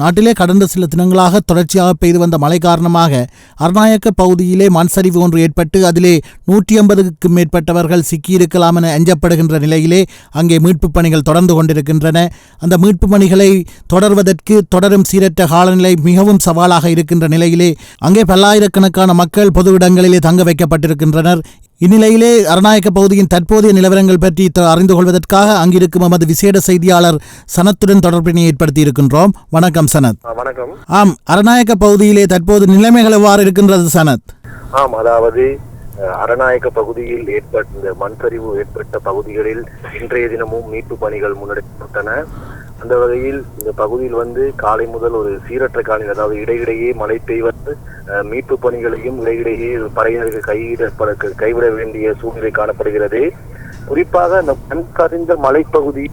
நாட்டிலே கடந்த சில தினங்களாக தொடர்ச்சியாக பெய்து வந்த மழை காரணமாக அர்நாயக்க பகுதியிலே மண் சரிவு ஒன்று ஏற்பட்டு அதிலே 150க்கும் மேற்பட்டவர்கள் சிக்கியிருக்கலாம் என அஞ்சப்படுகின்ற நிலையிலே அங்கே மீட்புப் பணிகள் தொடர்ந்து கொண்டிருக்கின்றன. அந்த மீட்புப் பணிகளை தொடர்வதற்கு தொடரும் சீரற்ற காலநிலை மிகவும் சவாலாக இருக்கின்ற நிலையிலே அங்கே பல்லாயிரக்கணக்கான மக்கள் பொது இடங்களிலே தங்க வைக்கப்பட்டிருக்கின்றனர். இந்நிலையிலே அர்நாயக்க பகுதியின் தற்போதைய நிலவரங்கள் பற்றி அறிந்து கொள்வதற்காக அங்கிருக்கும் எமது விசேட செய்தியாளர் சனத்துடன் தொடர்பினை ஏற்படுத்தி இருக்கின்றோம். வணக்கம் சனத். வணக்கம். ஆம், அர்நாயக்க பகுதியிலே தற்போது நிலைமைகள் எவ்வாறு இருக்கின்றது சனத்? ஆம், அதாவது அர்நாயக்க பகுதியில் ஏற்பட்ட மண் சரிவு ஏற்பட்ட பகுதிகளில் இன்றைய தினமும் மீட்பு பணிகள் முன்னெடுக்கப்பட்டன. அந்த வகையில் இந்த பகுதியில் காலை முதல் ஒரு சீரற்ற காலநிலை, அதாவது இடையிடையே மழை பெய்வது, மீட்பு பணிகளையும் இடையிடையே படையினருக்கு கைவிட வேண்டிய சூழ்நிலை காணப்படுகிறது. குறிப்பாக அந்த மண் சரிந்த மலைப்பகுதி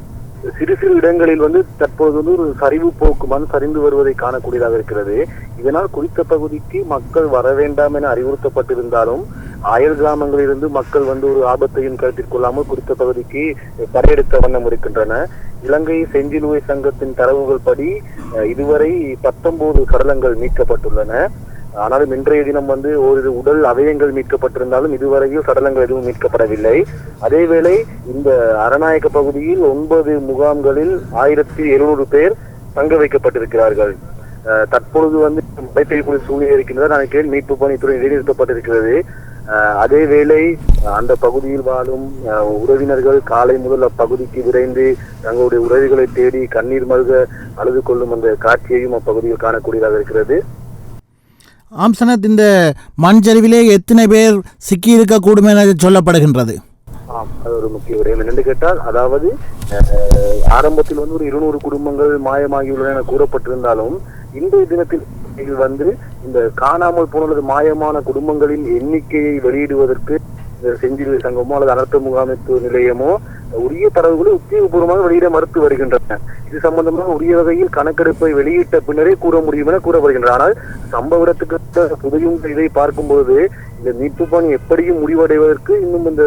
சிறு சிறு இடங்களில் தற்போது ஒரு சரிவு போக்கு மண் சரிந்து வருவதை காணக்கூடியதாக இருக்கிறது. இதனால் குறித்த பகுதிக்கு மக்கள் வர வேண்டாம் என அறிவுறுத்தப்பட்டிருந்தாலும் அயல் கிராமங்களிலிருந்து மக்கள் ஒரு ஆபத்தையும் கருத்தில் கொள்ளாமல் குறித்த பகுதிக்கு படையெடுத்த வண்ணம் இருக்கின்றன. இலங்கை செஞ்சிலுவை சங்கத்தின் தரவுகள் படி இதுவரை 19 சடலங்கள் மீட்கப்பட்டுள்ளன. ஆனாலும் இன்றைய தினம் ஓரிரு உடல் அவயங்கள் மீட்கப்பட்டிருந்தாலும் இதுவரையில் சடலங்கள் எதுவும் மீட்கப்படவில்லை. அதேவேளை இந்த அர்நாயக்க பகுதியில் 9 முகாம்களில் 1700 பேர் தங்க வைக்கப்பட்டிருக்கிறார்கள். தற்பொழுது மழை பெய்யக்கூடிய சூழ்நிலை இருக்கின்றது. நான் மீட்பு பணித்துறை இடைநிறுத்தப்பட்டிருக்கிறது. அதேவேளை அந்த பகுதியில் வாழும் உறவினர்கள் காலை முதல் அப்பகுதிக்கு விரைந்து தங்களுடைய உறவுகளை தேடி கண்ணீர் மல்க அழுது கொள்ளும் அந்த காட்சியையும் அப்பகுதியில் காணக்கூடியதாக இருக்கிறது. ஆம் சனத், இந்த மண் சரிவிலே எத்தனை பேர் சிக்கியிருக்கக்கூடும் என சொல்லப்படுகின்றது? அது ஒரு முக்கிய விடயம். என்னென்று கேட்டால், அதாவது ஆரம்பத்தில் ஒரு 200 குடும்பங்கள் மாயமாகியுள்ளன என கூறப்பட்டிருந்தாலும் இன்றைய தினத்தில் இந்த காணாமல் போனது மாயமான குடும்பங்களின் எண்ணிக்கையை வெளியிடுவதற்கு செஞ்சிலுவை சங்கமோ அல்லது அனர்த்த முகாமைத்துவ நிலையமோ உரிய தரவுகளை உத்தியோகபூர்வமாக வெளியிட மறுத்து வருகின்றன. இது சம்பந்தமாக உரிய வகையில் கணக்கெடுப்பை வெளியிட்ட பின்னரே கூற முடியும் என கூறப்படுகின்றன. ஆனால் சம்பவ இடத்துக்கு புதையும் இதை பார்க்கும்போது இந்த மீட்பு பணி எப்படியும் முடிவடைவதற்கு இன்னும் இந்த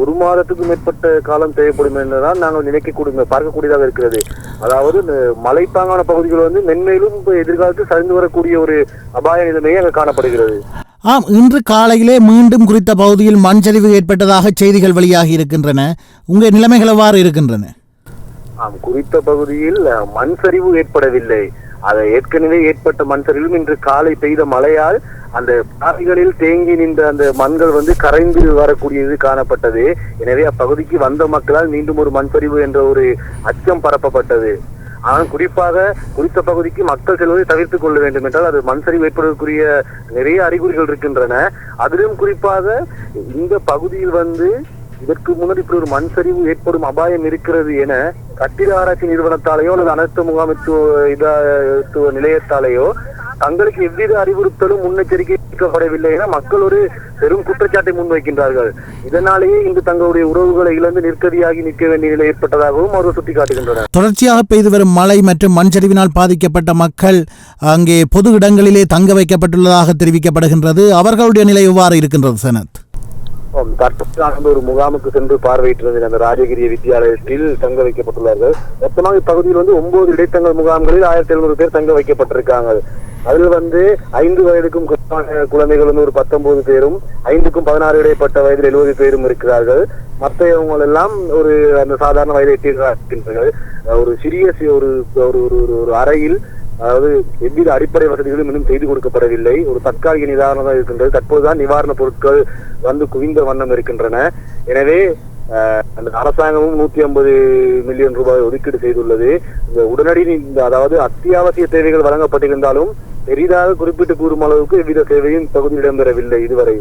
ஒரு மாதத்துக்கு மேற்பட்ட காலம் தேவைப்படும் என்றுதான் நாங்கள் பார்க்கக்கூடியதாக இருக்கிறது. அதாவது இந்த மலைப்பாங்கான பகுதிகள் மென்மேலும் எதிர்காலத்தில் சரிந்து வரக்கூடிய ஒரு அபாய நிலைமையே அங்கு காணப்படுகிறது. ஆம், இன்று காலையிலே மீண்டும் குறித்த பகுதியில் மண் சரிவு ஏற்பட்டதாக செய்திகள் வெளியாகி இருக்கின்றன. உங்கள் நிலைமைகள் எவ்வாறு இருக்கின்றன? ஆம், குறித்த பகுதியில் மண் சரிவு ஏற்படவில்லை. அது ஏற்கனவே ஏற்பட்ட மண் சரிவும் இன்று காலை பெய்த மழையால் அந்த பாறைகளில் தேங்கி நின்ற அந்த மண்கள் கரைந்து வரக்கூடியது காணப்பட்டது. எனவே அப்பகுதிக்கு வந்த மக்களால் மீண்டும் ஒரு மண் சரிவு என்ற ஒரு அச்சம் பரப்பப்பட்டது. ஆனால் குறிப்பாக குறித்த பகுதிக்கு மக்கள் செல்வதை தவிர்த்துக் கொள்ள வேண்டும் என்றால் அது மண் சரிவு ஏற்படக்கூடிய நிறைய அறிகுறிகள் இருக்கின்றன. அதிலும் குறிப்பாக இந்த பகுதியில் இதற்கு முன்னாடி இப்படி ஒரு மண் சரிவு ஏற்படும் அபாயம் இருக்கிறது என கட்டிட ஆராய்ச்சி நிறுவனத்தாலேயோ அல்லது அனர்த்த முகாமைத்துவ நிலையத்தாலேயோ தங்களுக்கு எவ்வித அறிவுறுத்தலும் முன்னெச்சரிக்கை எடுக்கப்படவில்லை என மக்கள் ஒரு பெரும் குற்றச்சாட்டை முன்வைக்கின்றார்கள். இதனாலேயே இன்று தங்களுடைய உறவுகளை இழந்து நிற்கதியாகி நிற்க வேண்டிய நிலை ஏற்பட்டதாகவும் அவர்கள் சுட்டிக்காட்டுகின்றனர். தொடர்ச்சியாக பெய்து வரும் மழை மற்றும் மண் சரிவினால் பாதிக்கப்பட்ட மக்கள் அங்கே பொது இடங்களிலே தங்க வைக்கப்பட்டுள்ளதாக தெரிவிக்கப்படுகின்றது. அவர்களுடைய நிலை எவ்வாறு இருக்கின்றது சனத்? தற்போது ஒரு முகாமுக்கு சென்று பார்வையிட்டிருந்த அந்த ராஜகிரிய வித்தியாலயத்தில் தங்க வைக்கப்பட்டுள்ளார்கள். மொத்தமாக இப்பகுதியில் 9 இடைத்தங்கள் முகாம்களில் 1700 பேர் தங்க வைக்கப்பட்டிருக்காங்க. அதில் 5 வயதுக்கும் குழந்தைகள் ஒரு 19 பேரும் 5க்கும் 16 இடைப்பட்ட வயதில் 70 பேரும் இருக்கிறார்கள். மற்றவங்க எல்லாம் அந்த சாதாரண வயதை எட்டியிருக்கிறார்கள். ஒரு சிறிய ஒரு அறையில், அதாவது எவ்வித அடிப்படை வசதிகளும் இன்னும் செய்து கொடுக்கப்படவில்லை. ஒரு தற்காலிக நிவாரணம் இருக்கின்றது. தற்போதுதான் நிவாரணப் பொருட்கள் குவிந்த வண்ணம் இருக்கின்றன. எனவே அந்த அரசாங்கமும் 150 மில்லியன் ரூபாய் ஒதுக்கீடு செய்துள்ளது. இந்த உடனடி அதாவது அத்தியாவசிய தேவைகள் வழங்கப்பட்டிருந்தாலும் பெரிதாக குறிப்பிட்டு கூறும் அளவுக்கு எவ்வித சேவையும் பகுதியில் இடம்பெறவில்லை இதுவரை.